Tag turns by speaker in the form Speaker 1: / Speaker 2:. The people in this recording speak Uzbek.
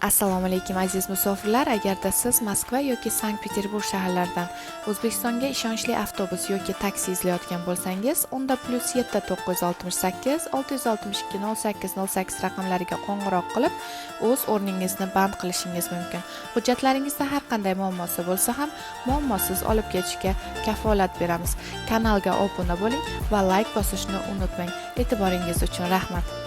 Speaker 1: Assalomu alaykum aziz musofirlar. Agarda siz Moskva yoki Sankt-Peterburg shaharlaridan O'zbekistonga ishonchli avtobus yoki taksi izlayotgan bo'lsangiz, unda +7 968 662 0808 raqamlariga qo'ng'iroq qilib, o'z o'rningizni band qilishingiz mumkin. Hujjatlaringizda har qanday muammosi bo'lsa ham, muammosiz olib ketishga kafolat beramiz. Kanalga obuna bo'ling va like bosishni unutmang. E'tiboringiz uchun rahmat.